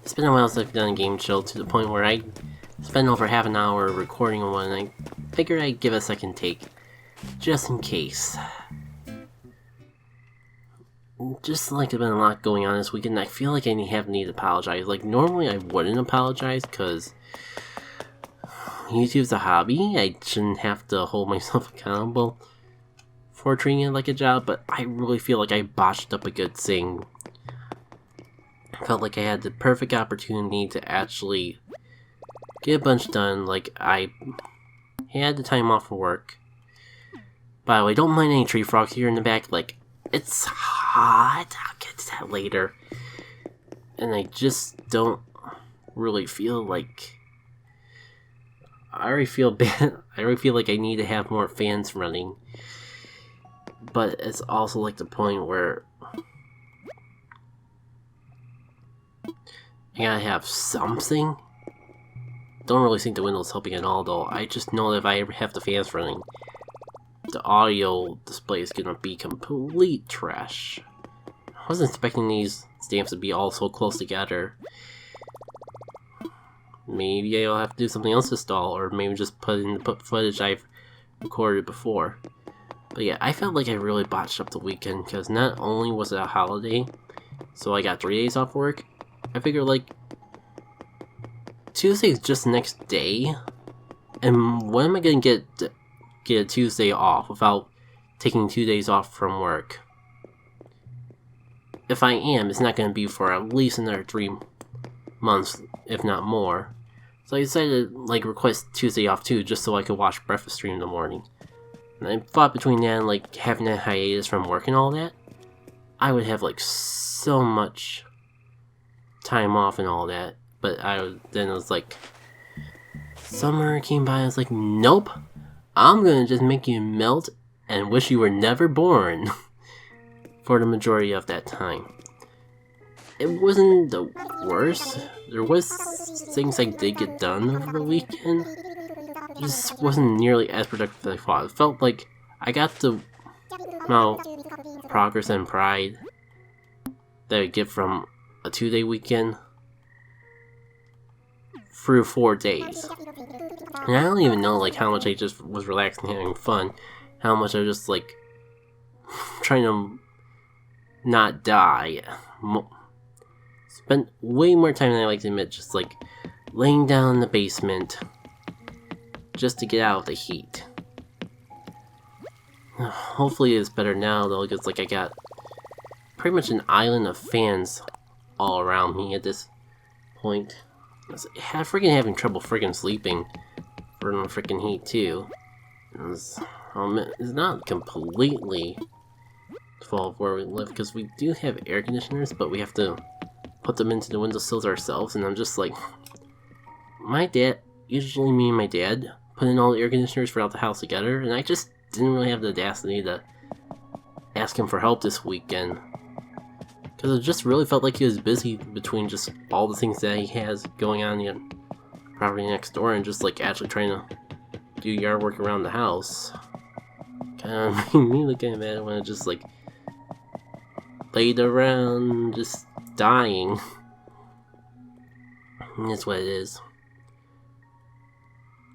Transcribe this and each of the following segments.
It's been a while since I've done a game show to the point where I spent over half an hour recording one and I figured I'd give a second take, just in case. Just like there's been a lot going on this weekend, I feel like I need to apologize. Like, normally I wouldn't apologize because YouTube's a hobby. I shouldn't have to hold myself accountable for treating it like a job, but I really feel like I botched up a good thing. I felt like I had the perfect opportunity to actually get a bunch done. Like, I had the time off from work. By the way, don't mind any tree frogs here in the back. Like, it's hot. I'll get to that later. And I just don't really feel like... I already feel bad. I already feel like I need to have more fans running. But it's also like the point where I gotta have something. Don't really think the Window's helping at all, though. I just know that if I ever have the fans running, the audio display is gonna be complete trash. I wasn't expecting these stamps to be all so close together. Maybe I'll have to do something else to stall, or maybe just put in the footage I've recorded before. But yeah, I felt like I really botched up the weekend, because not only was it a holiday, so I got 3 days off work, I figured like, Tuesday's just the next day, and when am I gonna get a Tuesday off without taking 2 days off from work? If I am, it's not gonna be for at least another 3 months, if not more. So I decided to like request Tuesday off too, just so I could watch Breakfast Stream in the morning. And I thought between that and like having a hiatus from work and all that, I would have like so much time off and all that. But then it was like, summer came by and I was like, nope, I'm gonna just make you melt and wish you were never born for the majority of that time. It wasn't the worst. There was things I did get done over the weekend. It just wasn't nearly as productive as I thought. It felt like I got the amount of progress and pride that I get from a 2-day weekend through 4 days. And I don't even know like how much I just was relaxing and having fun. How much I was just like trying to not die. Spent way more time than I like to admit just like laying down in the basement just to get out of the heat. Hopefully it's better now though, because like I got pretty much an island of fans all around me at this point. I was freaking having trouble freaking sleeping for the freaking heat too. It's not completely fault of where we live, because we do have air conditioners, but we have to put them into the windowsills ourselves, and I'm just like, my dad, usually me and my dad put in all the air conditioners throughout the house together, and I just didn't really have the audacity to ask him for help this weekend, because it just really felt like he was busy between just all the things that he has going on in the property next door, and just like actually trying to do yard work around the house. Kind of made me look kind of bad when I just like laid around just dying. And that's what it is.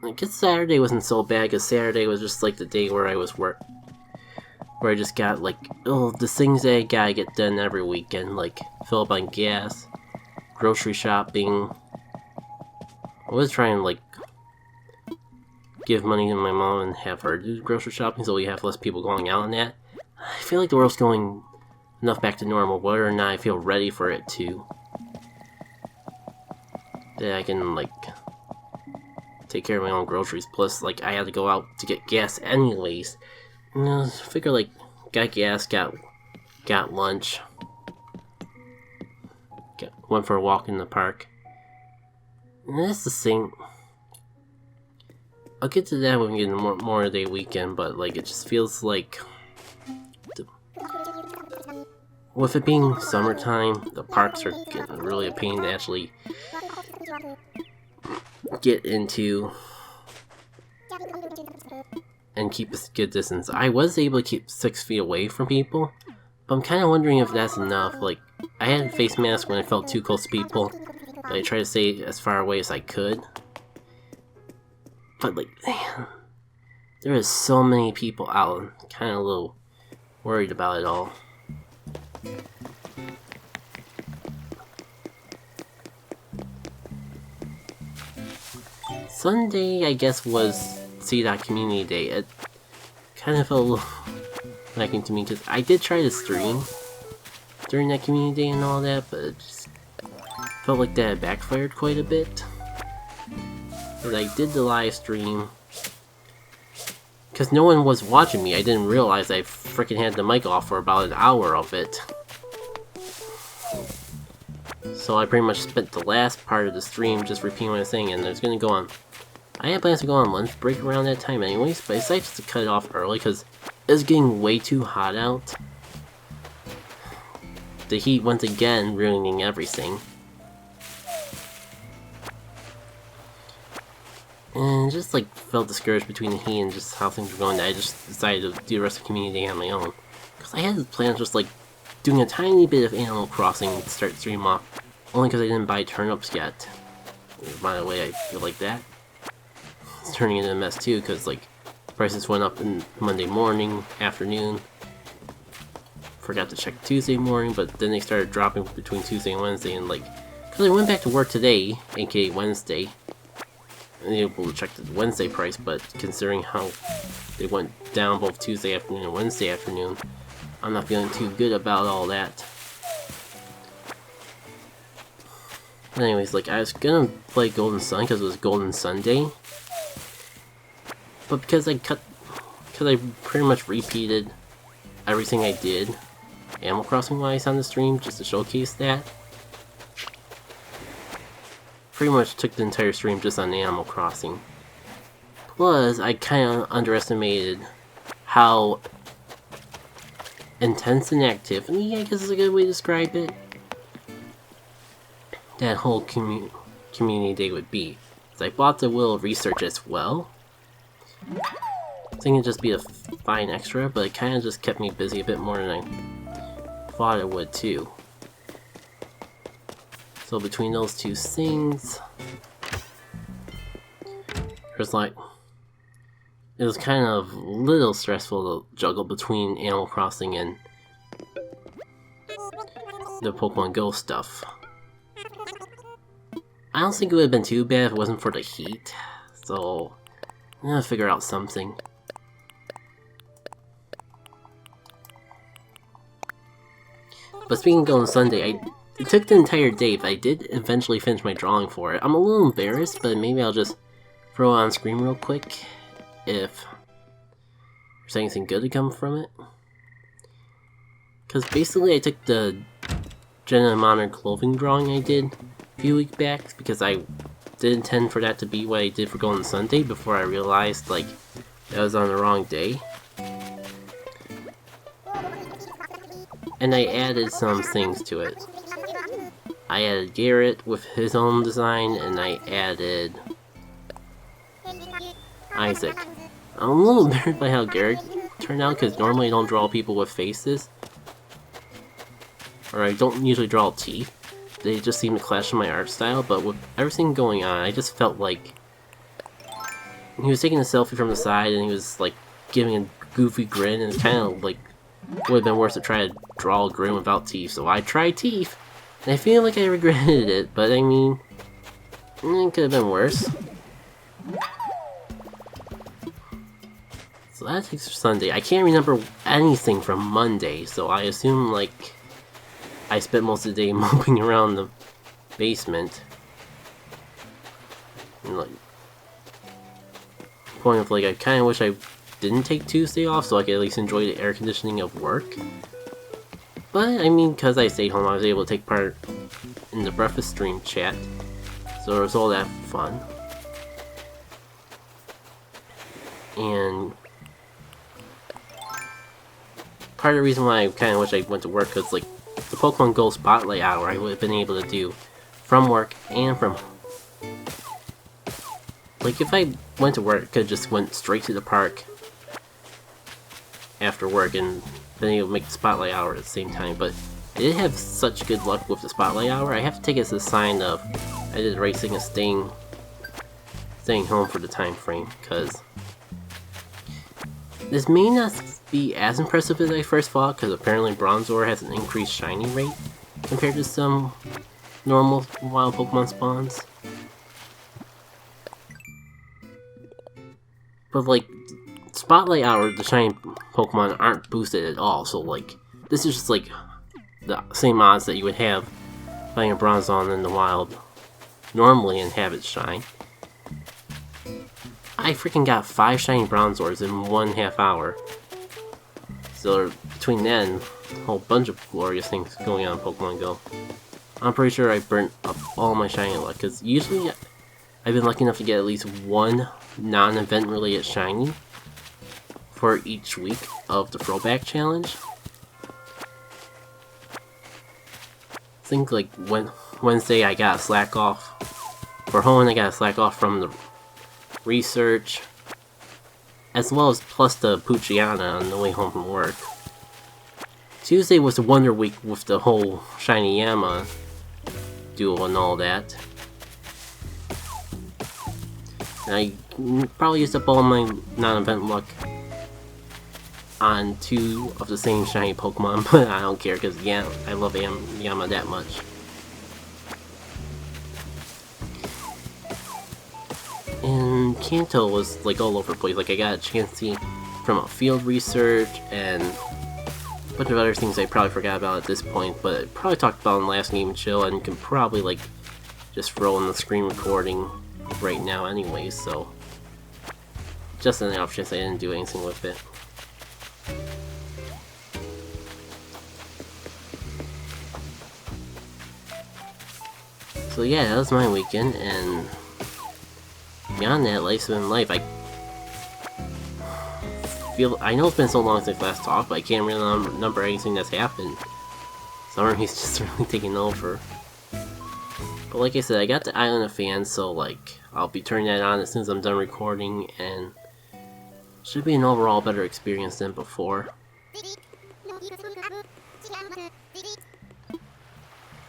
I guess Saturday wasn't so bad, because Saturday was just like the day where I was where I just got like, oh, the things that I gotta get done every weekend, like fill up on gas, grocery shopping. I was trying to like give money to my mom and have her do grocery shopping so we have less people going out on that. I feel like the world's going enough back to normal, whether or not I feel ready for it to, that I can like take care of my own groceries. Plus like I had to go out to get gas anyways. And I figure like got gas, got lunch, went for a walk in the park. And that's the thing. I'll get to that when we get into more of the weekend, but like it just feels like with it being summertime, the parks are getting really a pain to actually get into and keep a good distance. I was able to keep 6 feet away from people, but I'm kind of wondering if that's enough. Like, I had a face mask when I felt too close to people, I tried to stay as far away as I could. But like, man, there is so many people out. I'm kind of a little worried about it all. Sunday, I guess, was C.Dot Community Day. It kind of felt a little lacking to me because I did try to stream during that community day and all that, but it just felt like that backfired quite a bit. But I did the live stream because no one was watching me. I didn't realize I freaking had the mic off for about an hour of it. So I pretty much spent the last part of the stream just repeating what I was saying, and I was gonna go on. I had plans to go on lunch break around that time anyways, but I decided just to cut it off early because it was getting way too hot out. The heat once again ruining everything. And just like felt discouraged between the heat and just how things were going that I just decided to do the rest of the community day on my own. Because I had plans just like doing a tiny bit of Animal Crossing to start the stream off. Only because I didn't buy turnips yet. By the way, I feel like that. It's turning into a mess too because like prices went up in Monday morning, afternoon. Forgot to check Tuesday morning, but then they started dropping between Tuesday and Wednesday, and like, because I went back to work today, aka Wednesday, and able to check the Wednesday price, but considering how they went down both Tuesday afternoon and Wednesday afternoon, I'm not feeling too good about all that. But anyways, like, I was gonna play Golden Sun because it was Golden Sunday, but because I pretty much repeated everything I did Animal Crossing wise on the stream just to showcase that. Pretty much took the entire stream just on Animal Crossing. Plus, I kind of underestimated how intense an activity, I guess is a good way to describe it, that whole community day would be. So I bought the Wheel of Research as well. I think it'd just be a fine extra, but it kind of just kept me busy a bit more than I thought it would too. So between those two things, there's like, it was kind of a little stressful to juggle between Animal Crossing and the Pokemon Go stuff. I don't think it would have been too bad if it wasn't for the heat, so I'm gonna figure out something. But speaking of Golden Sunday, it took the entire day, but I did eventually finish my drawing for it. I'm a little embarrassed, but maybe I'll just throw it on screen real quick if there's anything good to come from it. Because basically I took the Jenna Modern Clothing drawing I did a few weeks back, because I did intend for that to be what I did for Golden Sunday before I realized like that was on the wrong day. And I added some things to it. I added Garrett with his own design, and I added Isaac. I'm a little embarrassed by how Garrett turned out, because normally I don't draw people with faces. Or I don't usually draw teeth. They just seem to clash with my art style, but with everything going on, I just felt like he was taking a selfie from the side and he was like giving a goofy grin, and it's kind of like would have been worse to try to draw a grin without teeth, so I tried teeth, and I feel like I regretted it, but I mean, it could have been worse. So that takes Sunday. I can't remember anything from Monday, so I assume like I spent most of the day moping around the basement. And like, point of like, I kind of wish I didn't take Tuesday off so I could at least enjoy the air conditioning of work. But I mean, because I stayed home, I was able to take part in the breakfast stream chat, so it was all that fun. And part of the reason why I kind of wish I went to work, because like the Pokemon Go Spotlight Hour I would have been able to do from work and from home. Like if I went to work, I could have just went straight to the park after work and been able to make the Spotlight Hour at the same time, but I did have such good luck with the Spotlight Hour, I have to take it as a sign of I did the right thing of staying home for the time frame, because this may not be as impressive as I first thought, because apparently Bronzor has an increased shiny rate compared to some normal wild Pokemon spawns. But like, Spotlight Hour, the shiny Pokemon aren't boosted at all, so like, this is just like the same odds that you would have playing a Bronzor in the wild normally and have it shine. I freaking got 5 shiny Bronzors in 1/2 hour. So between that and a whole bunch of glorious things going on in Pokemon Go, I'm pretty sure I burnt up all my shiny luck, because usually I've been lucky enough to get at least one non-event related shiny for each week of the Throwback Challenge. I think like Wednesday I got a slack off. For Hoenn I got a slack off from the research, as well as plus the Poochyena on the way home from work. Tuesday was the Wonder Week with the whole Shiny Yama duel and all that. And I probably used up all my non-event luck on 2 of the same shiny Pokemon, but I don't care because yeah, I love Yama that much. And Kanto was like all over the place. Like I got a Chansey from a field research and a bunch of other things I probably forgot about at this point, but I probably talked about in the last Game Chill and can probably like just throw in the screen recording right now anyway, so just an off chance I didn't do anything with it. So yeah, that was my weekend, and beyond that, life's been life. I know it's been so long since last talked, but I can't really remember anything that's happened. Summer he's just really taking over. But like I said, I got the Island of Fans, so like I'll be turning that on as soon as I'm done recording, and should be an overall better experience than before.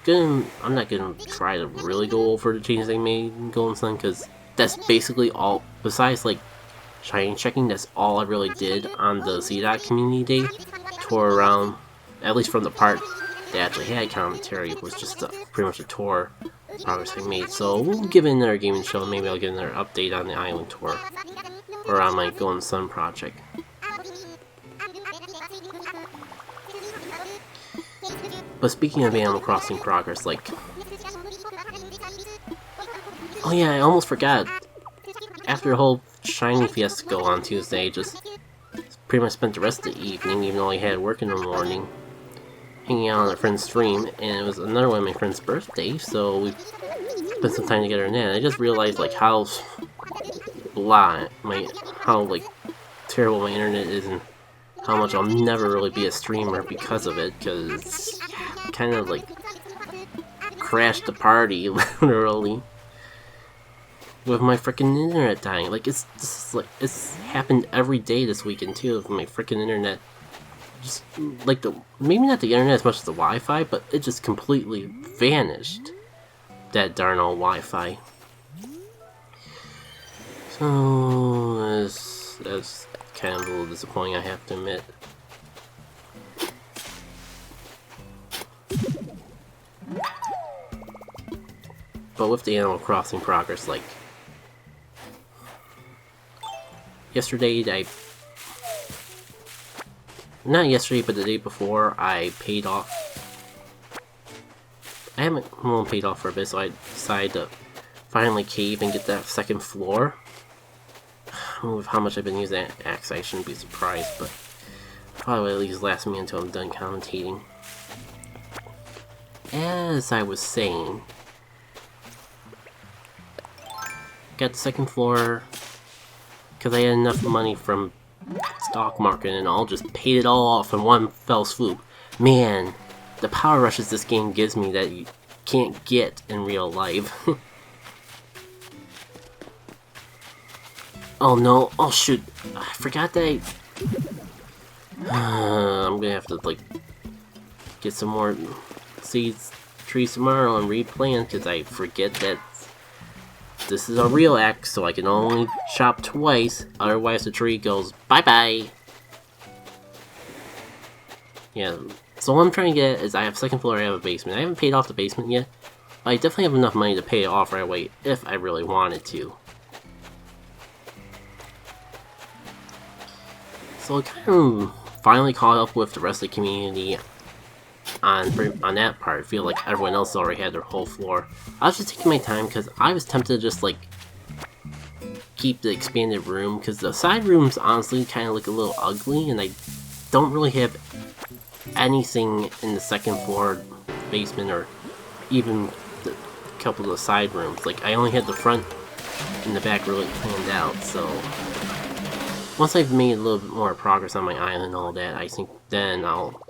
I'm not gonna try to really go over the changes they made in Golden Sun, because that's basically all, besides like shiny checking, that's all I really did on the ZDOT community day. Tour around, at least from the part that actually had commentary, was just pretty much a tour progress I made. So we'll give it another gaming show, maybe I'll get another update on the island tour, or on my Golden Sun project. But speaking of Animal Crossing progress, like, oh yeah, I almost forgot. After the whole shiny fiasco on Tuesday, just pretty much spent the rest of the evening, even though I had work in the morning, hanging out on a friend's stream, and it was another one of my friend's birthday, so we spent some time together in that. And I just realized like how like terrible my internet is, and how much I'll never really be a streamer because of it, because kind of like crashed the party literally with my freaking internet dying. Like it's happened every day this weekend too, with my freaking internet. Just like maybe not the internet as much as the Wi-Fi, but it just completely vanished. That darn old Wi-Fi. So that's kind of a little disappointing, I have to admit. But with the Animal Crossing progress, like yesterday, not yesterday, but the day before, I paid off. I haven't paid off for a bit, so I decided to finally cave and get that second floor. With how much I've been using that axe, I shouldn't be surprised, but probably at least last me until I'm done commentating. As I was saying, got the second floor because I had enough money from stock market and all, just paid it all off in one fell swoop. Man, the power rushes this game gives me that you can't get in real life. Oh no, oh shoot, I forgot that I'm gonna have to like get some more seeds, trees tomorrow and replant, because I forget that this is a real axe, so I can only chop twice, otherwise the tree goes bye-bye. Yeah, so what I'm trying to get is I have second floor, I have a basement. I haven't paid off the basement yet, but I definitely have enough money to pay it off right away if I really wanted to. So I kind of finally caught up with the rest of the community on that part. I feel like everyone else already had their whole floor. I was just taking my time because I was tempted to just like keep the expanded room, because the side rooms honestly kind of look a little ugly, and I don't really have anything in the second floor basement or even the couple of the side rooms. Like, I only had the front and the back really planned out, so once I've made a little bit more progress on my island and all that, I think then I'll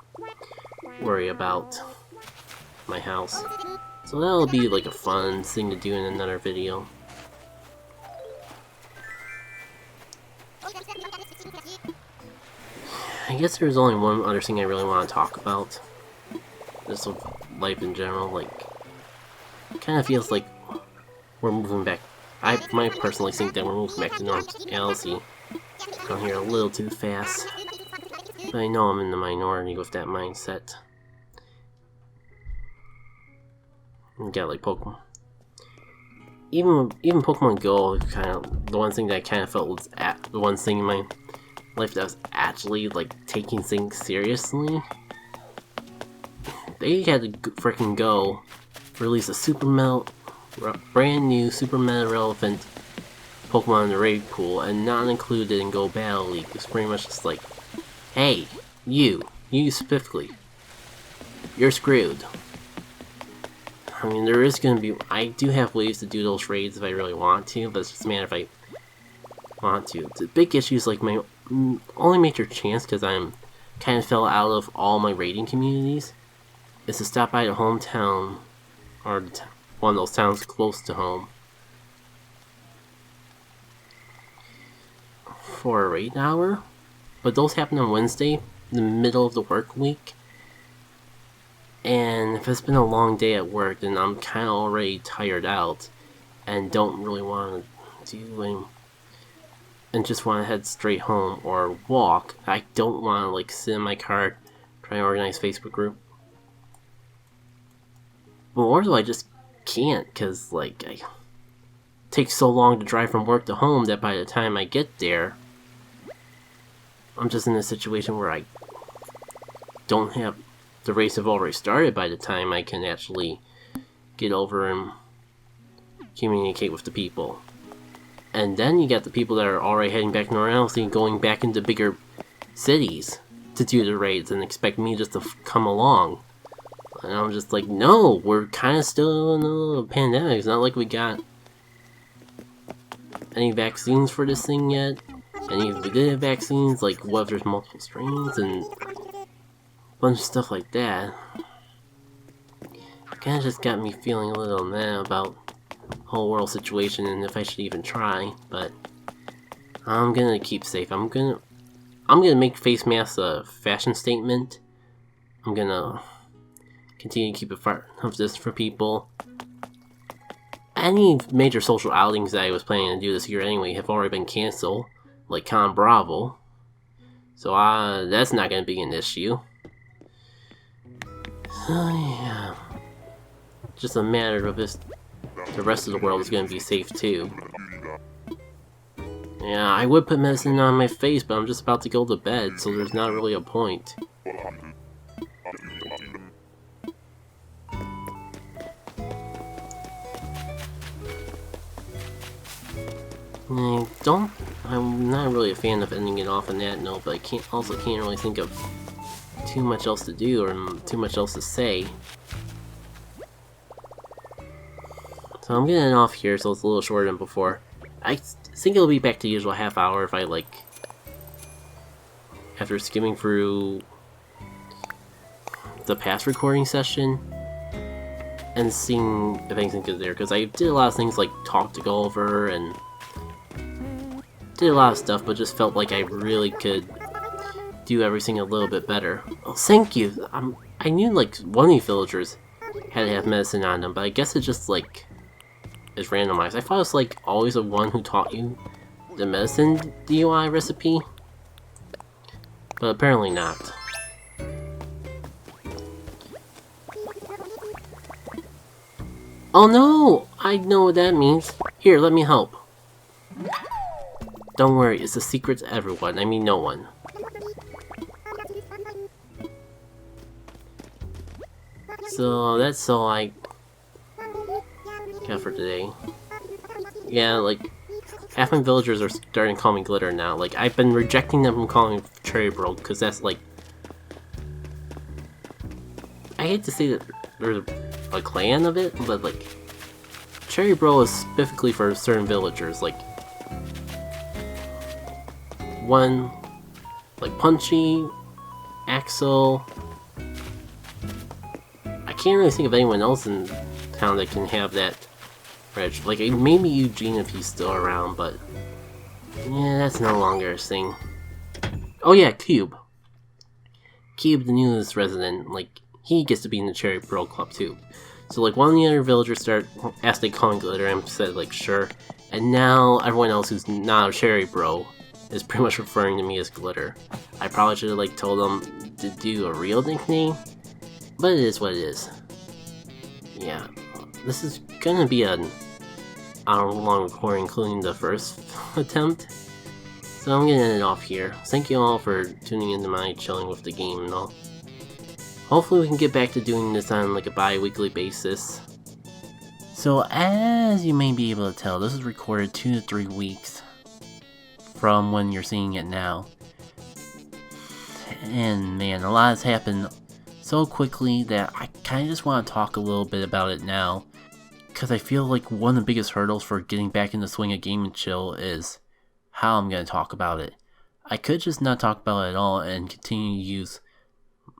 worry about my house. So that'll be like a fun thing to do in another video. I guess there's only one other thing I really want to talk about. Just with life in general, like, it kind of feels like we're moving back. I might personally think that we're moving back to normalcy down here a little too fast. But I know I'm in the minority with that mindset. You got like Pokemon. Even Pokemon Go, kind of the one thing that I kind of felt was the one thing in my life that was actually like taking things seriously. They had to freaking Go release a brand new super meta relevant Pokemon in the raid pool and not included in Go Battle League. It's pretty much just like, hey, you specifically, you're screwed. I mean, there is going to be, I do have ways to do those raids if I really want to, but it's just a matter if I want to. The big issue is like my only major chance, because I'm kind of fell out of all my raiding communities, is to stop by the hometown, or one of those towns close to home, for a raid hour. But those happen on Wednesday, in the middle of the work week. And if it's been a long day at work, then I'm kind of already tired out and don't really want to do any, and just want to head straight home or walk. I don't want to like sit in my car, try to organize Facebook group. But also I just can't, because like it takes so long to drive from work to home that by the time I get there, I'm just in a situation where I don't have, the race have already started by the time I can actually get over and communicate with the people. And then you got the people that are already heading back to normalcy, going back into bigger cities to do the raids and expect me just to come along. And I'm just like, no, we're kind of still in a pandemic. It's not like we got any vaccines for this thing yet. And even if we did have vaccines, like, what if there's multiple strains and a bunch of stuff like that. It kind of just got me feeling a little meh about the whole world situation and if I should even try. But I'm gonna keep safe. I'm gonna make face masks a fashion statement. I'm gonna continue to keep it far of this for people. Any major social outings that I was planning to do this year anyway have already been canceled, like Con Bravo. So that's not gonna be an issue. So yeah, just a matter of this. The rest of the world is gonna be safe too. Yeah, I would put medicine on my face, but I'm just about to go to bed, so there's not really a point. I'm not really a fan of ending it off on that note, but I can't really think of too much else to do or too much else to say. So I'm getting off here, so it's a little shorter than before. I think it'll be back to the usual half hour if I after skimming through the past recording session and seeing if anything good there, because I did a lot of things like talk to go over and did a lot of stuff, but just felt like I really could do everything a little bit better. Oh, thank you! I knew like one of the villagers had to have medicine on them, but I guess it just like is randomized. I thought it was like always the one who taught you the medicine DUI recipe, but apparently not. Oh no! I know what that means. Here, let me help. Don't worry, it's a secret to everyone. I mean no one. So that's all I got for today. Yeah, like, half my villagers are starting to call me Glitter now. Like, I've been rejecting them from calling me Cherry Bro, because that's like... I hate to say that there's a clan of it, but like... Cherry Bro is specifically for certain villagers, like... One... Like, Punchy... Axel... I can't really think of anyone else in town that can have that reg. Like, maybe Eugene if he's still around, but... Yeah, that's no longer a thing. Oh yeah, Cube. Cube, the newest resident, like, he gets to be in the Cherry Bro Club too. So, like, one of the other villagers asked they call him Glitter, and said, like, sure. And now, everyone else who's not a Cherry Bro is pretty much referring to me as Glitter. I probably should have, like, told them to do a real nickname. But it is what it is. Yeah, this is gonna be an hour-long recording, including the first attempt. So I'm gonna end it off here. Thank you all for tuning into my chilling with the game and all. Hopefully we can get back to doing this on like a bi-weekly basis. So as you may be able to tell, this is recorded 2 to 3 weeks from when you're seeing it now. And man, a lot has happened so quickly that I kind of just want to talk a little bit about it now, because I feel like one of the biggest hurdles for getting back in the swing of Game and Chill is how I'm going to talk about it. I could just not talk about it at all and continue to use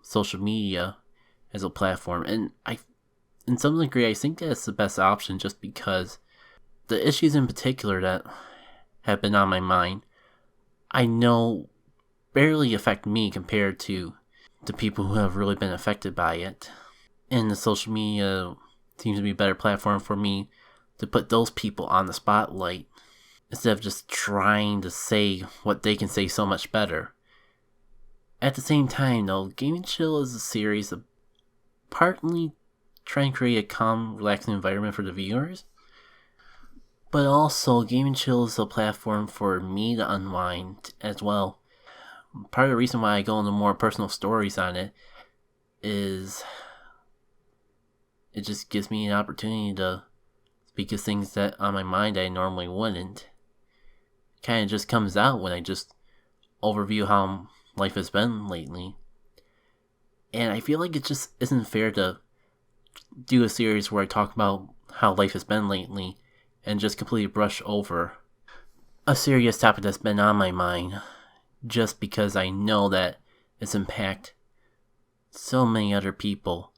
social media as a platform, and in some degree I think that's the best option, just because the issues in particular that have been on my mind, I know barely affect me compared to the people who have really been affected by it. And the social media seems to be a better platform for me to put those people on the spotlight, instead of just trying to say what they can say so much better. At the same time though, Game & Chill is a series of partly trying to create a calm, relaxing environment for the viewers, but also Game & Chill is a platform for me to unwind as well. Part of the reason why I go into more personal stories on it is it just gives me an opportunity to speak of things that on my mind I normally wouldn't. Kind of just comes out when I just overview how life has been lately. And I feel like it just isn't fair to do a series where I talk about how life has been lately and just completely brush over a serious topic that's been on my mind, just because I know that it's impacted so many other people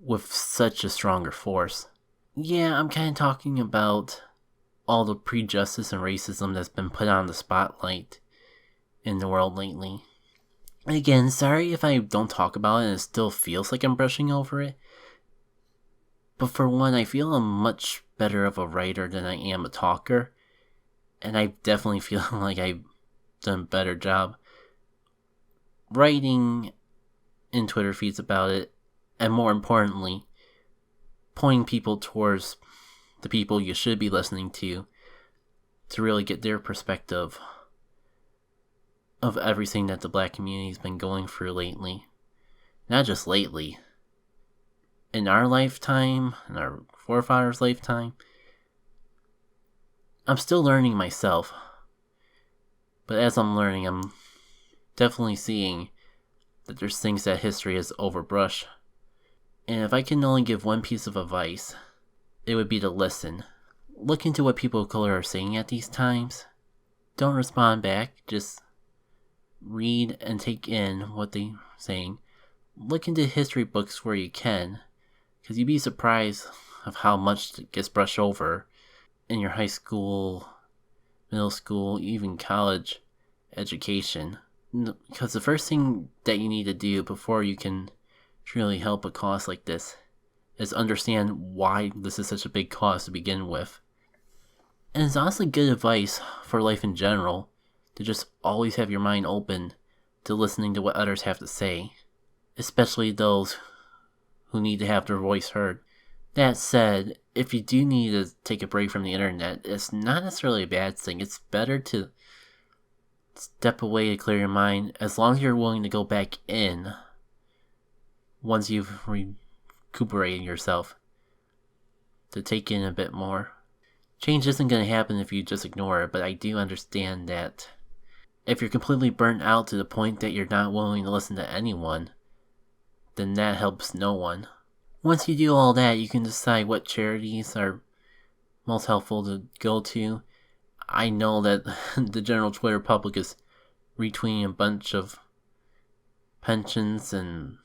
with such a stronger force. Yeah, I'm kind of talking about all the prejudice and racism that's been put on the spotlight in the world lately. Again, sorry if I don't talk about it and it still feels like I'm brushing over it. But for one, I feel I'm much better of a writer than I am a talker. And I definitely feel like I've done a better job writing in Twitter feeds about it, and more importantly, pointing people towards the people you should be listening to really get their perspective of everything that the black community's been going through lately. Not just lately. In our lifetime, in our forefathers' lifetime. I'm still learning myself. But as I'm learning, I'm definitely seeing that there's things that history has overbrushed. And if I can only give one piece of advice, it would be to listen. Look into what people of color are saying at these times. Don't respond back, just read and take in what they're saying. Look into history books where you can, because you'd be surprised of how much gets brushed over in your high school, middle school, even college education. Because the first thing that you need to do before you can truly help a cause like this is understand why this is such a big cause to begin with. And it's honestly good advice for life in general to just always have your mind open to listening to what others have to say, especially those who need to have their voice heard. That said, if you do need to take a break from the internet, it's not necessarily a bad thing. It's better to step away to clear your mind, as long as you're willing to go back in once you've recuperated yourself, to take in a bit more. Change isn't going to happen if you just ignore it, but I do understand that if you're completely burnt out to the point that you're not willing to listen to anyone, then that helps no one. Once you do all that, you can decide what charities are most helpful to go to. I know that the general Twitter public is retweeting a bunch of pensions and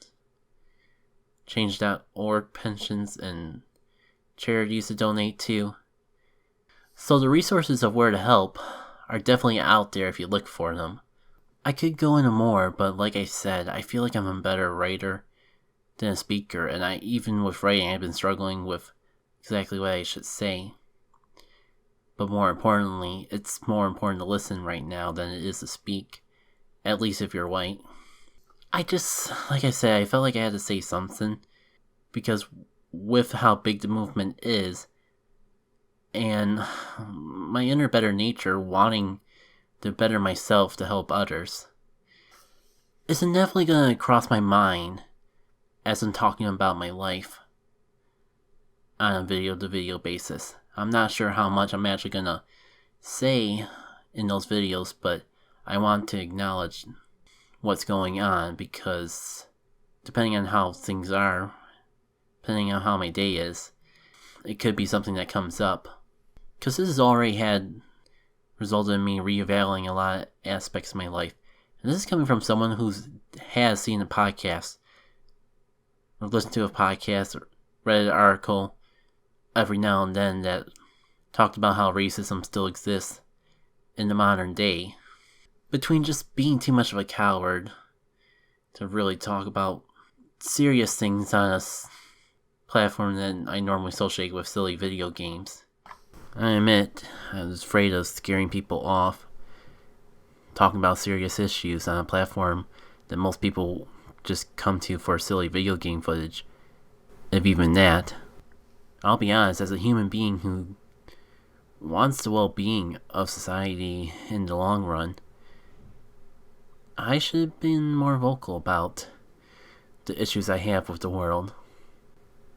change.org pensions and charities to donate to. So the resources of where to help are definitely out there if you look for them. I could go into more, but like I said, I feel like I'm a better writer than a speaker, and even with writing, I've been struggling with exactly what I should say. But more importantly, it's more important to listen right now than it is to speak, at least if you're white. Like I said, I felt like I had to say something, because with how big the movement is, and my inner better nature wanting to better myself to help others, it's inevitably going to cross my mind as I'm talking about my life on a video-to-video basis. I'm not sure how much I'm actually going to say in those videos, but I want to acknowledge what's going on, because depending on how things are, depending on how my day is, it could be something that comes up. Because this has already resulted in me reevaluating a lot of aspects of my life. And this is coming from someone who has seen a podcast, or listened to a podcast, or read an article every now and then that talked about how racism still exists in the modern day. Between just being too much of a coward to really talk about serious things on a platform that I normally associate with silly video games. I admit, I was afraid of scaring people off talking about serious issues on a platform that most people just come to for silly video game footage, if even that. I'll be honest, as a human being who wants the well-being of society in the long run, I should have been more vocal about the issues I have with the world.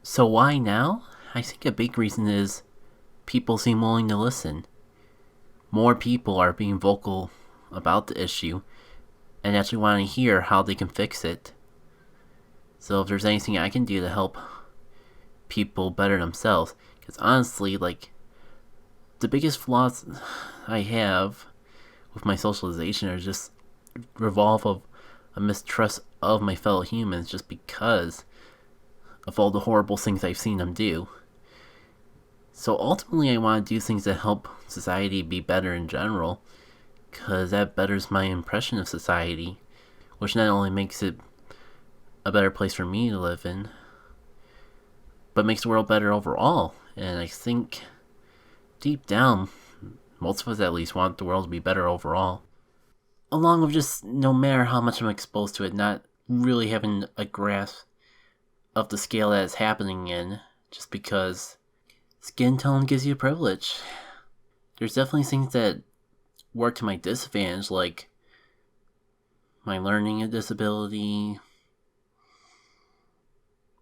So why now? I think a big reason is people seem willing to listen. More people are being vocal about the issue and actually want to hear how they can fix it. So if there's anything I can do to help people better themselves, because honestly, the biggest flaws I have with my socialization are just revolve of a mistrust of my fellow humans, just because of all the horrible things I've seen them do. So ultimately, I want to do things that help society be better in general, because that betters my impression of society, which not only makes it a better place for me to live in, but makes the world better overall. And I think deep down, most of us at least want the world to be better overall. Along with just, no matter how much I'm exposed to it, not really having a grasp of the scale that it's happening in, just because skin tone gives you privilege. There's definitely things that work to my disadvantage, like my learning disability,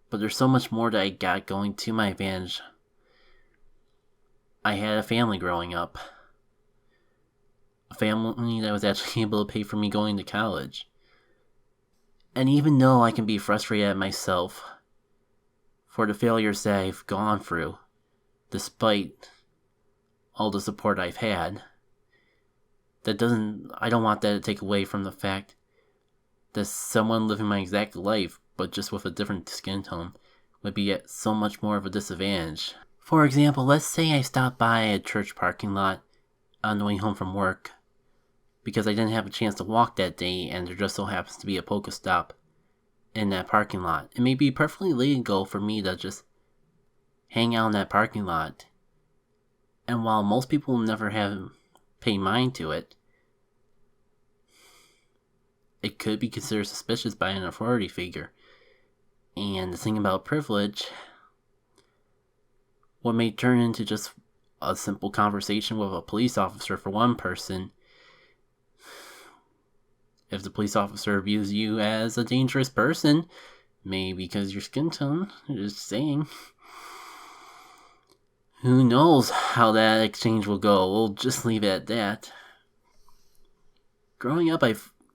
but there's so much more that I got going to my advantage. I had a family growing up. A family that was actually able to pay for me going to college. And even though I can be frustrated at myself for the failures that I've gone through, despite all the support I've had, I don't want that to take away from the fact that someone living my exact life, but just with a different skin tone, would be at so much more of a disadvantage. For example, let's say I stopped by a church parking lot on the way home from work, because I didn't have a chance to walk that day and there just so happens to be a Pokestop in that parking lot. It may be perfectly legal for me to just hang out in that parking lot. And while most people never have paid mind to it, it could be considered suspicious by an authority figure. And the thing about privilege, what may turn into just a simple conversation with a police officer for one person, if the police officer views you as a dangerous person, maybe because your skin tone, just saying. Who knows how that exchange will go? We'll just leave it at that. Growing up,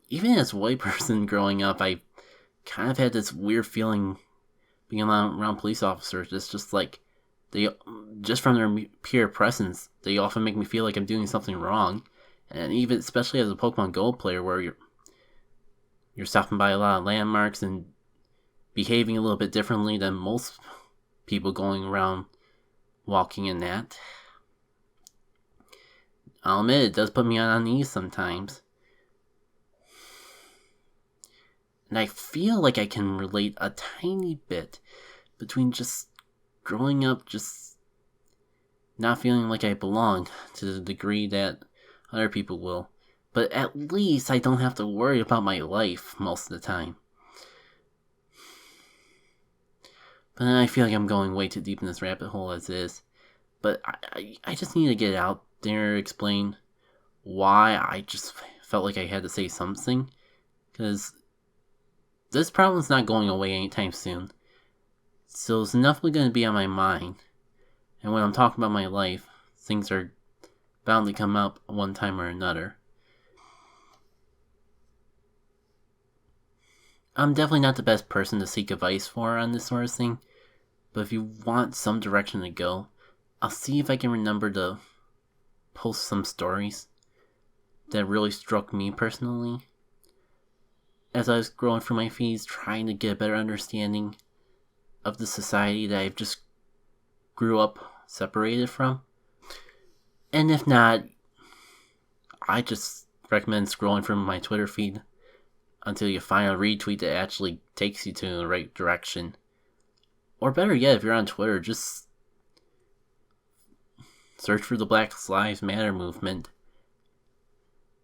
even as a white person growing up, I kind of had this weird feeling being around police officers. It's just like, they, just from their pure presence, they often make me feel like I'm doing something wrong. And even, especially as a Pokemon Go player, where you're stopping by a lot of landmarks and behaving a little bit differently than most people going around walking in that. I'll admit, it does put me on unease sometimes. And I feel like I can relate a tiny bit between just growing up, just not feeling like I belong to the degree that other people will. But at least I don't have to worry about my life most of the time. But then I feel like I'm going way too deep in this rabbit hole as is. But I just need to get out there, explain why I just felt like I had to say something. Because this problem's not going away anytime soon. So it's definitely going to be on my mind. And when I'm talking about my life, things are bound to come up one time or another. I'm definitely not the best person to seek advice for on this sort of thing, but if you want some direction to go, I'll see if I can remember to post some stories that really struck me personally as I was growing through my feeds, trying to get a better understanding of the society that I've just grew up separated from. And if not, I just recommend scrolling from my Twitter feed until you find a retweet that actually takes you to the right direction. Or better yet, if you're on Twitter, just search for the Black Lives Matter movement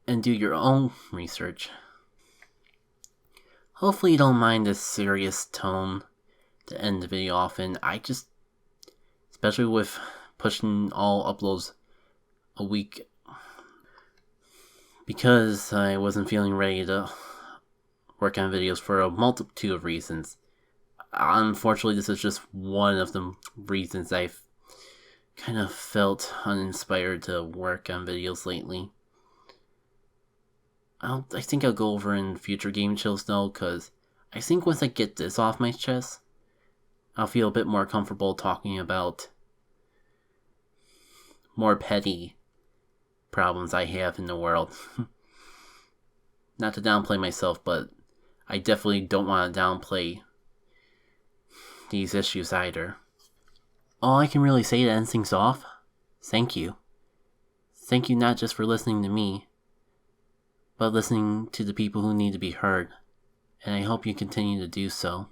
and do your own research. Hopefully you don't mind this serious tone to end the video off in. Especially with pushing all uploads a week, because I wasn't feeling ready to work on videos for a multitude of reasons. Unfortunately, this is just one of the reasons I've kind of felt uninspired to work on videos lately. I think I'll go over in future game chills though, because I think once I get this off my chest, I'll feel a bit more comfortable talking about more petty problems I have in the world. Not to downplay myself, but I definitely don't want to downplay these issues either. All I can really say to end things off, thank you. Thank you not just for listening to me, but listening to the people who need to be heard, and I hope you continue to do so.